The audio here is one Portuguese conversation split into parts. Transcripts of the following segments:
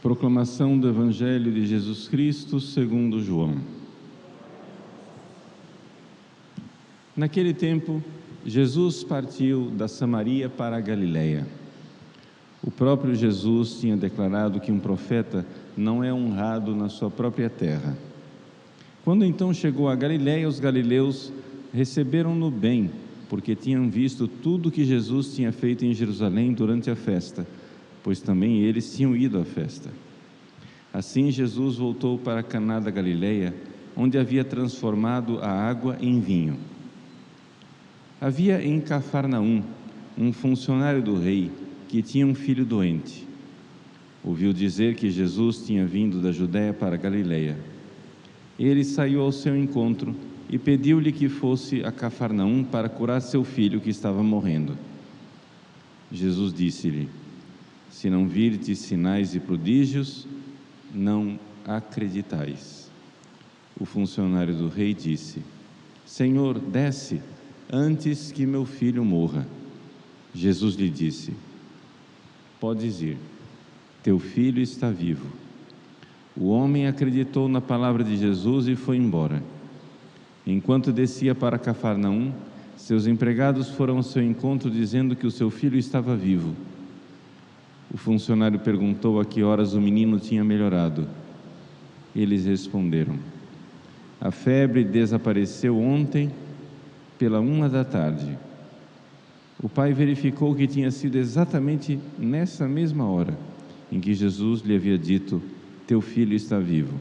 Proclamação do Evangelho de Jesus Cristo segundo João. Naquele tempo, Jesus partiu da Samaria para a Galileia. O próprio Jesus tinha declarado que um profeta não é honrado na sua própria terra. Quando então chegou a Galileia, os galileus receberam-no bem, porque tinham visto tudo que Jesus tinha feito em Jerusalém durante a festa, pois também eles tinham ido à festa. Assim Jesus voltou para Caná da Galileia, onde havia transformado a água em vinho. Havia em Cafarnaum um funcionário do rei que tinha um filho doente. Ouviu dizer que Jesus tinha vindo da Judéia para a Galileia. Ele saiu ao seu encontro e pediu-lhe que fosse a Cafarnaum para curar seu filho que estava morrendo. Jesus disse-lhe: se não virdes sinais e prodígios, não acreditais. O funcionário do rei disse: Senhor, desce, antes que meu filho morra. Jesus lhe disse: podes ir, teu filho está vivo. O homem acreditou na palavra de Jesus e foi embora. Enquanto descia para Cafarnaum, seus empregados foram ao seu encontro dizendo que o seu filho estava vivo. O funcionário perguntou a que horas o menino tinha melhorado. Eles responderam: a febre desapareceu ontem pela 1h. O pai verificou que tinha sido exatamente nessa mesma hora em que Jesus lhe havia dito: teu filho está vivo.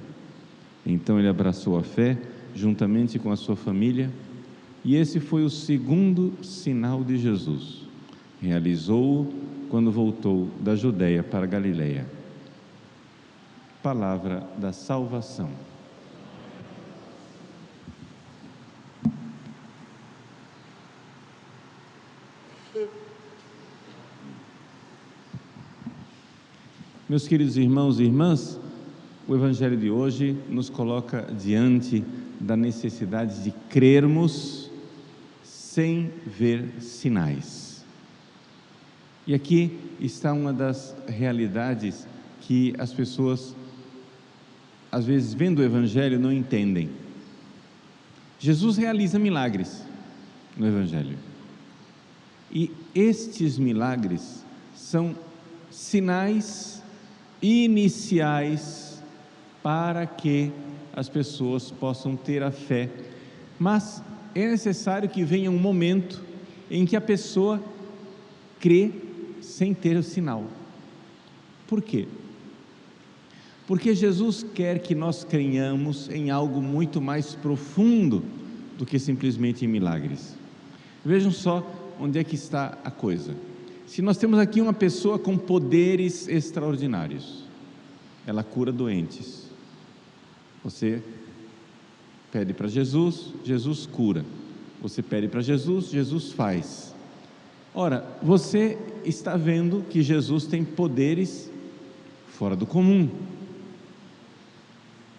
Então ele abraçou a fé, juntamente com a sua família, e esse foi o segundo sinal de Jesus. Realizou-o quando voltou da Judéia para a Galileia. Palavra da salvação. Meus queridos irmãos e irmãs, o Evangelho de hoje nos coloca diante da necessidade de crermos sem ver sinais. E aqui está uma das realidades que as pessoas, às vezes, vendo o Evangelho, não entendem. Jesus realiza milagres no Evangelho. E estes milagres são sinais iniciais para que as pessoas possam ter a fé. Mas é necessário que venha um momento em que a pessoa crê sem ter o sinal. Por quê? Porque Jesus quer que nós creiamos em algo muito mais profundo do que simplesmente em milagres. Vejam só onde é que está a coisa. Se nós temos aqui uma pessoa com poderes extraordinários, ela cura doentes. Você pede para Jesus, Jesus cura. Você pede para Jesus, Jesus faz. Ora, você está vendo que Jesus tem poderes fora do comum.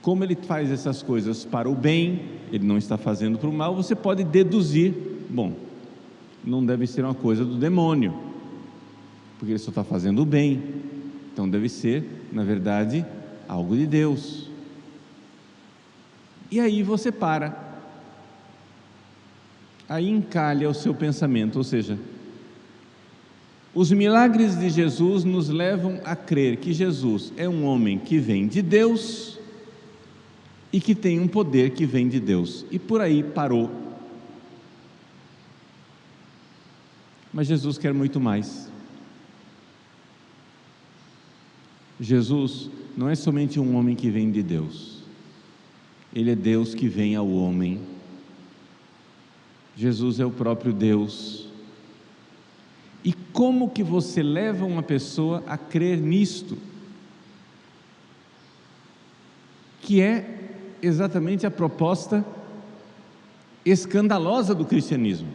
Como ele faz essas coisas para o bem, ele não está fazendo para o mal, você pode deduzir: bom, não deve ser uma coisa do demônio, porque ele só está fazendo o bem, então deve ser, na verdade, algo de Deus. E aí você para, aí encalha o seu pensamento, ou seja, os milagres de Jesus nos levam a crer que Jesus é um homem que vem de Deus e que tem um poder que vem de Deus, e por aí parou. Mas Jesus quer muito mais. Jesus não é somente um homem que vem de Deus, Ele é Deus que vem ao homem. Jesus é o próprio Deus. E como que você leva uma pessoa a crer nisto? Que é exatamente a proposta escandalosa do cristianismo.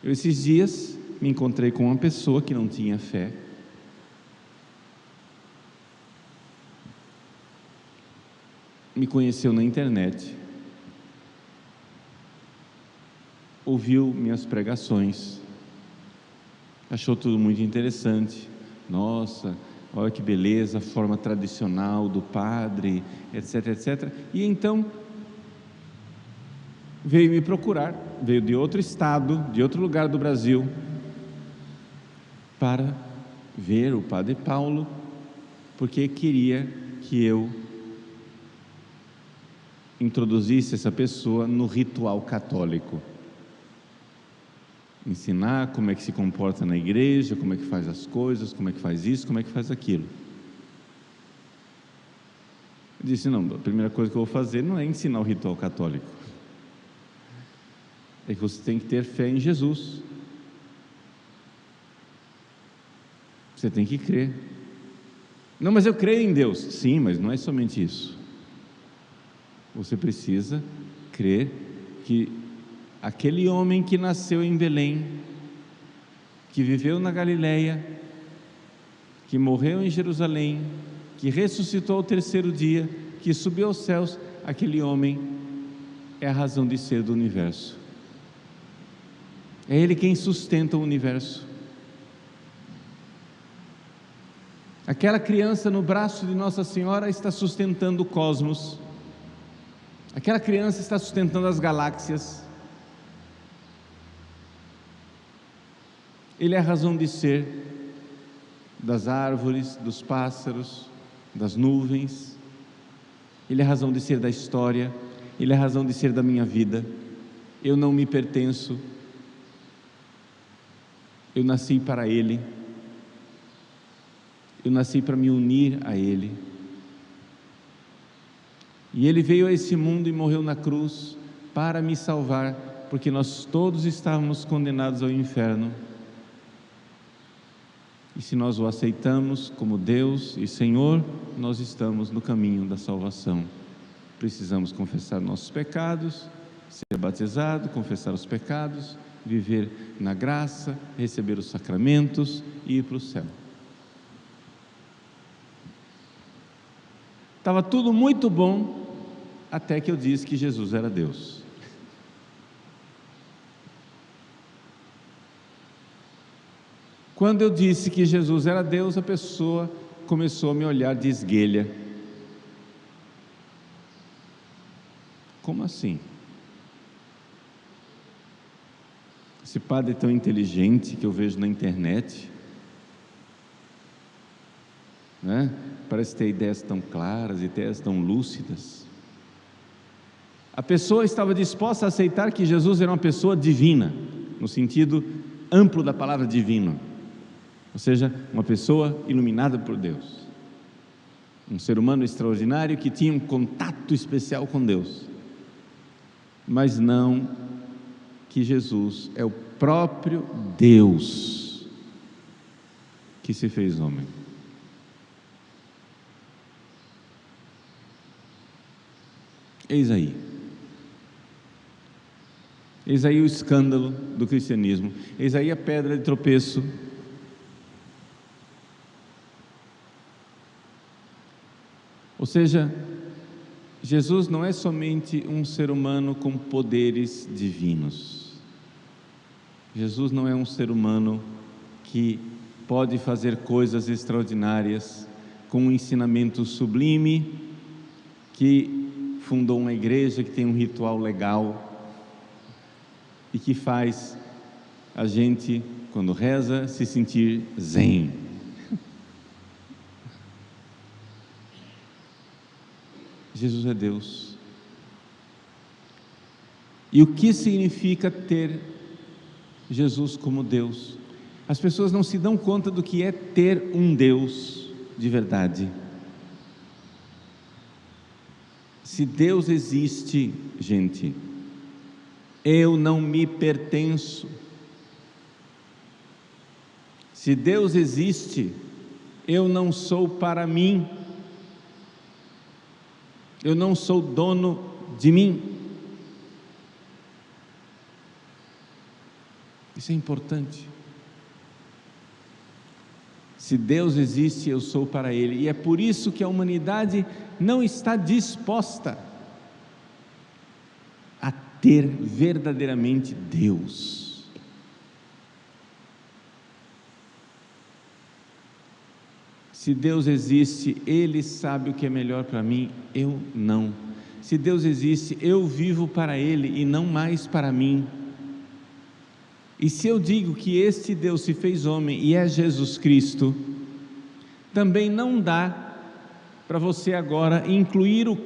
Eu esses dias me encontrei com uma pessoa que não tinha fé. Me conheceu na internet, ouviu minhas pregações, achou tudo muito interessante. Nossa, olha que beleza, a forma tradicional do padre, etc, etc. E então veio me procurar, veio de outro estado, de outro lugar do Brasil, para ver o Padre Paulo, porque queria que eu introduzisse essa pessoa no ritual católico, ensinar como é que se comporta na igreja, como é que faz as coisas, como é que faz isso, como é que faz aquilo. Eu disse, não, a primeira coisa que eu vou fazer não é ensinar o ritual católico, é que você tem que ter fé em Jesus, você tem que crer. Não, mas eu creio em Deus. Sim, mas não é somente isso. Você precisa crer que aquele homem que nasceu em Belém, que viveu na Galileia, que morreu em Jerusalém, que ressuscitou ao terceiro dia, que subiu aos céus, aquele homem é a razão de ser do universo. É Ele quem sustenta o universo. Aquela criança no braço de Nossa Senhora está sustentando o cosmos. Aquela criança está sustentando as galáxias. Ele é a razão de ser das árvores, dos pássaros, das nuvens. Ele é a razão de ser da história. Ele é a razão de ser da minha vida. Eu não me pertenço. Eu nasci para Ele. Eu nasci para me unir a Ele. E Ele veio a esse mundo e morreu na cruz para me salvar, porque nós todos estávamos condenados ao inferno. E se nós o aceitamos como Deus e Senhor, nós estamos no caminho da salvação. Precisamos confessar nossos pecados, ser batizado, confessar os pecados, viver na graça, receber os sacramentos e ir para o céu. Estava tudo muito bom, até que eu disse que Jesus era Deus. Quando eu disse que Jesus era Deus, a pessoa começou a me olhar de esguelha. Como assim? Esse padre é tão inteligente que eu vejo na internet, né? Parece ter ideias tão claras, ideias tão lúcidas. A pessoa estava disposta a aceitar que Jesus era uma pessoa divina, no sentido amplo da palavra divino, ou seja, uma pessoa iluminada por Deus, um ser humano extraordinário que tinha um contato especial com Deus, mas não que Jesus é o próprio Deus que se fez homem. Eis aí o escândalo do cristianismo, eis aí a pedra de tropeço. Ou seja, Jesus não é somente um ser humano com poderes divinos. Jesus não é um ser humano que pode fazer coisas extraordinárias, com um ensinamento sublime, que fundou uma igreja, que tem um ritual legal e que faz a gente, quando reza, se sentir zen. Jesus é Deus. E o que significa ter Jesus como Deus? As pessoas não se dão conta do que é ter um Deus de verdade. Se Deus existe, gente, eu não me pertenço. Se Deus existe, eu não sou para mim. Eu não sou dono de mim. Isso é importante. Se Deus existe, eu sou para Ele. E é por isso que a humanidade não está disposta a ter verdadeiramente Deus. Se Deus existe, Ele sabe o que é melhor para mim, eu não. Se Deus existe, eu vivo para Ele e não mais para mim. E se eu digo que este Deus se fez homem e é Jesus Cristo, também não dá para você agora incluir o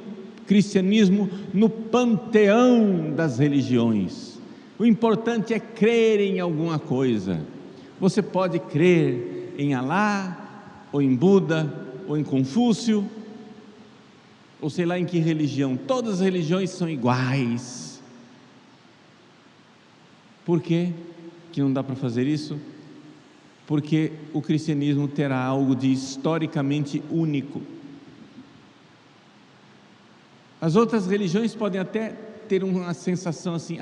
cristianismo no panteão das religiões. O importante é crer em alguma coisa. Você pode crer em Alá, ou em Buda, ou em Confúcio, ou sei lá em que religião. Todas as religiões são iguais. Por quê que não dá para fazer isso? Porque o cristianismo terá algo de historicamente único. As outras religiões podem até ter uma sensação assim,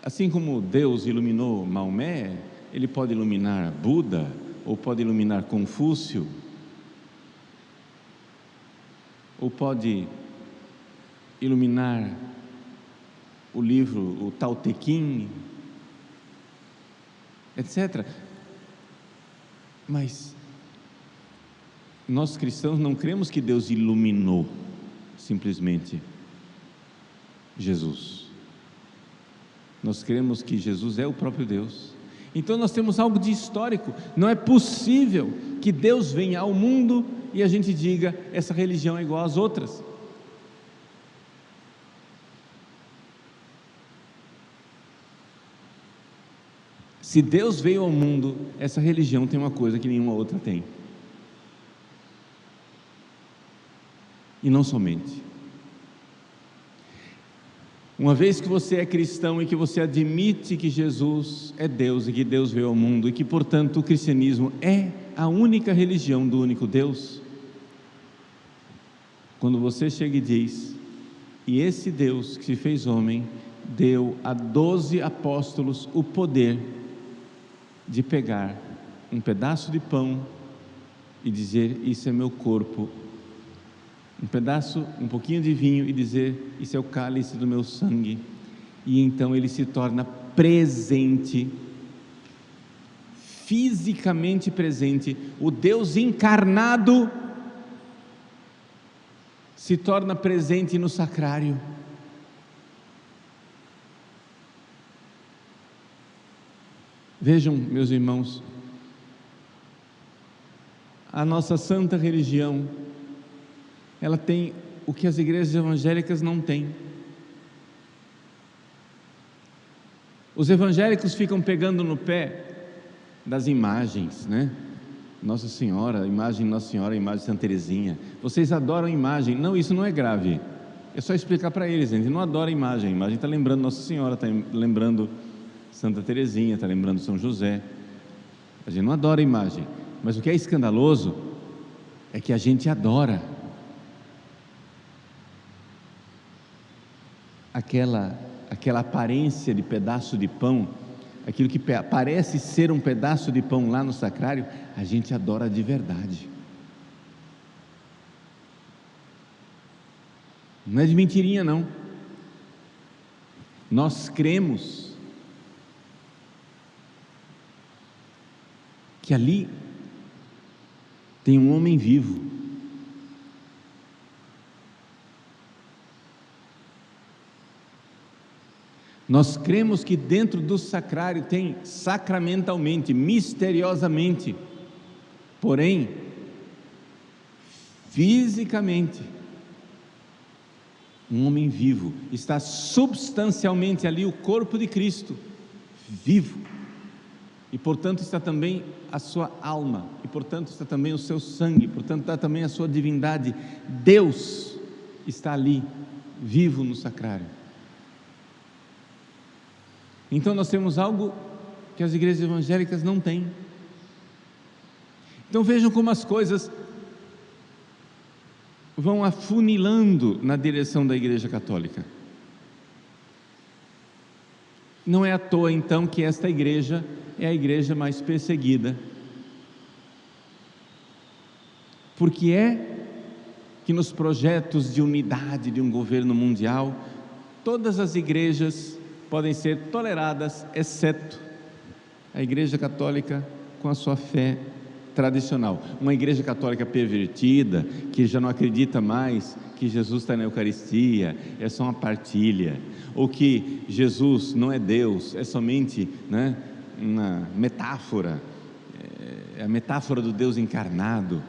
assim como Deus iluminou Maomé, Ele pode iluminar Buda, ou pode iluminar Confúcio, ou pode iluminar o livro, o Tao Te Ching, etc. Mas nós cristãos não cremos que Deus iluminou simplesmente Jesus. Nós cremos que Jesus é o próprio Deus. Então nós temos algo de histórico. Não é possível que Deus venha ao mundo e a gente diga, essa religião é igual às outras. Se Deus veio ao mundo, essa religião tem uma coisa que nenhuma outra tem. E não somente. Uma vez que você é cristão e que você admite que Jesus é Deus e que Deus veio ao mundo e que, portanto, o cristianismo é a única religião do único Deus, quando você chega e diz, e esse Deus que se fez homem, deu a 12 apóstolos o poder de pegar um pedaço de pão e dizer, isso é meu corpo, um pouquinho de vinho e dizer, isso é o cálice do meu sangue, e então ele se torna presente, fisicamente presente, o Deus encarnado se torna presente no sacrário. Vejam, meus irmãos, a nossa santa religião, ela tem o que as igrejas evangélicas não têm. Os evangélicos ficam pegando no pé das imagens, né? Nossa Senhora, a imagem de Nossa Senhora, a imagem de Santa Teresinha. Vocês adoram a imagem. Não, isso não é grave. É só explicar para eles, a gente não adora a imagem está lembrando Nossa Senhora, está lembrando Santa Teresinha, está lembrando São José. A gente não adora a imagem. Mas o que é escandaloso é que a gente adora aquela aparência de pedaço de pão, aquilo que parece ser um pedaço de pão lá no sacrário, a gente adora de verdade. Não é de mentirinha não. Nós cremos que ali tem um homem vivo. Nós cremos que dentro do sacrário tem sacramentalmente, misteriosamente, porém, fisicamente, um homem vivo. Está substancialmente ali o corpo de Cristo, vivo. E portanto está também a sua alma, e portanto está também o seu sangue, portanto está também a sua divindade. Deus está ali, vivo no sacrário. Então nós temos algo que as igrejas evangélicas não têm. Então vejam como as coisas vão afunilando na direção da Igreja Católica. Não é à toa então que esta igreja é a igreja mais perseguida. Porque é que nos projetos de unidade de um governo mundial, todas as igrejas podem ser toleradas, exceto a Igreja Católica com a sua fé tradicional. Uma igreja católica pervertida, que já não acredita mais que Jesus está na Eucaristia, é só uma partilha, ou que Jesus não é Deus, é somente, né, uma metáfora, é a metáfora do Deus encarnado.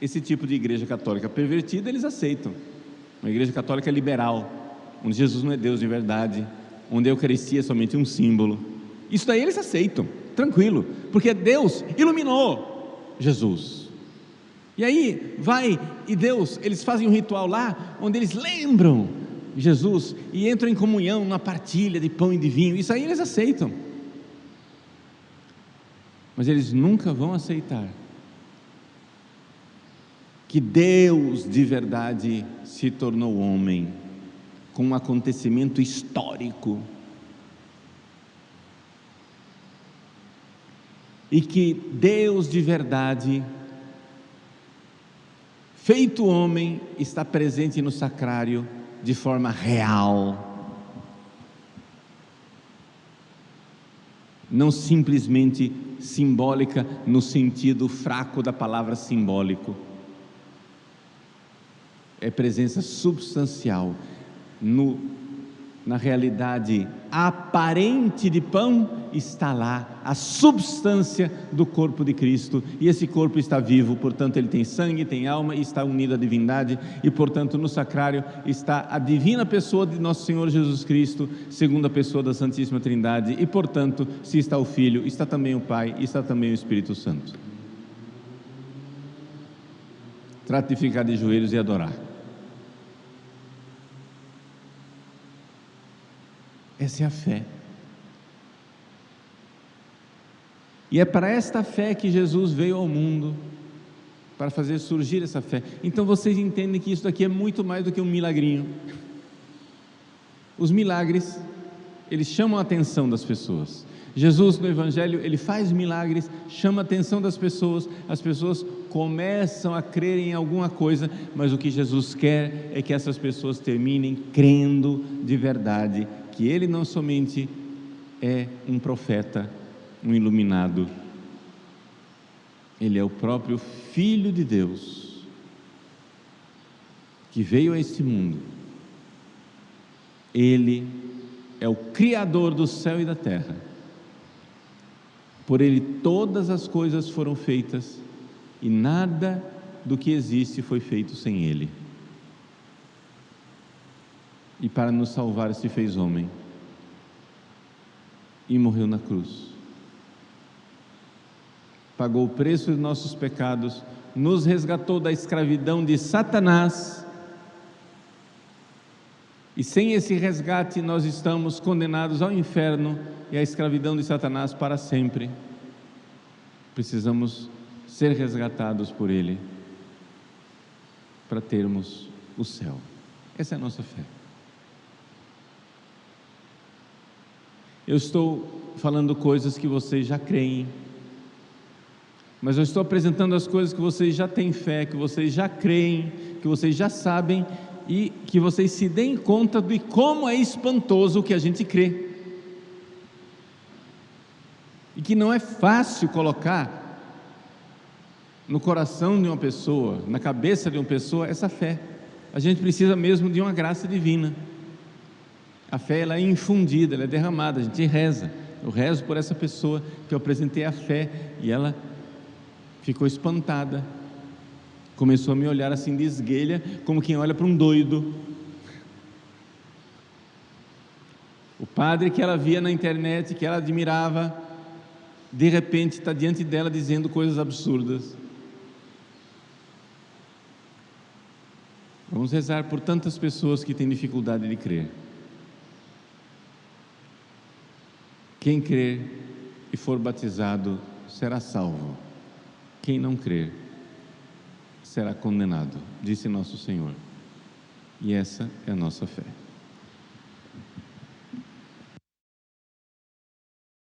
Esse tipo de igreja católica pervertida eles aceitam. Uma igreja católica liberal, onde Jesus não é Deus de verdade, onde a Eucaristia é somente um símbolo, isso daí eles aceitam, tranquilo, porque Deus iluminou Jesus. E aí vai e Deus, eles fazem um ritual lá, onde eles lembram Jesus e entram em comunhão na partilha de pão e de vinho. Isso aí eles aceitam, mas eles nunca vão aceitar que Deus de verdade se tornou homem com um acontecimento histórico, e que Deus de verdade, feito homem, está presente no sacrário de forma real, não simplesmente simbólica no sentido fraco da palavra simbólico. É presença substancial na realidade aparente de pão. Está lá a substância do corpo de Cristo, e esse corpo está vivo, portanto ele tem sangue, tem alma e está unido à divindade, e portanto no sacrário está a divina pessoa de nosso Senhor Jesus Cristo, segunda pessoa da Santíssima Trindade, e portanto se está o Filho, está também o Pai, está também o Espírito Santo. Trata de ficar de joelhos e adorar. Essa é a fé. E é para esta fé que Jesus veio ao mundo, para fazer surgir essa fé. Então vocês entendem que isso daqui é muito mais do que um milagrinho. Os milagres, eles chamam a atenção das pessoas. Jesus no Evangelho, ele faz milagres, chama a atenção das pessoas, as pessoas começam a crer em alguma coisa, mas o que Jesus quer é que essas pessoas terminem crendo de verdade, que ele não somente é um profeta, um iluminado, ele é o próprio Filho de Deus, que veio a este mundo. Ele é o Criador do céu e da terra, por ele todas as coisas foram feitas, e nada do que existe foi feito sem ele. E para nos salvar se fez homem, e morreu na cruz, pagou o preço de nossos pecados, nos resgatou da escravidão de Satanás, e sem esse resgate nós estamos condenados ao inferno e à escravidão de Satanás para sempre. Precisamos ser resgatados por ele para termos o céu. Essa é a nossa fé. Eu estou falando coisas que vocês já creem, mas eu estou apresentando as coisas que vocês já têm fé, que vocês já creem, que vocês já sabem, e que vocês se deem conta de como é espantoso o que a gente crê, e que não é fácil colocar no coração de uma pessoa, na cabeça de uma pessoa, essa fé. A gente precisa mesmo de uma graça divina. A fé, ela é infundida, ela é derramada, a gente reza. Eu rezo por essa pessoa que eu apresentei a fé, e ela ficou espantada, começou a me olhar assim de esguelha, como quem olha para um doido. O padre que ela via na internet, que ela admirava, de repente está diante dela dizendo coisas absurdas. Vamos rezar por tantas pessoas que têm dificuldade de crer. Quem crer e for batizado será salvo. Quem não crer será condenado, disse nosso Senhor. E essa é a nossa fé.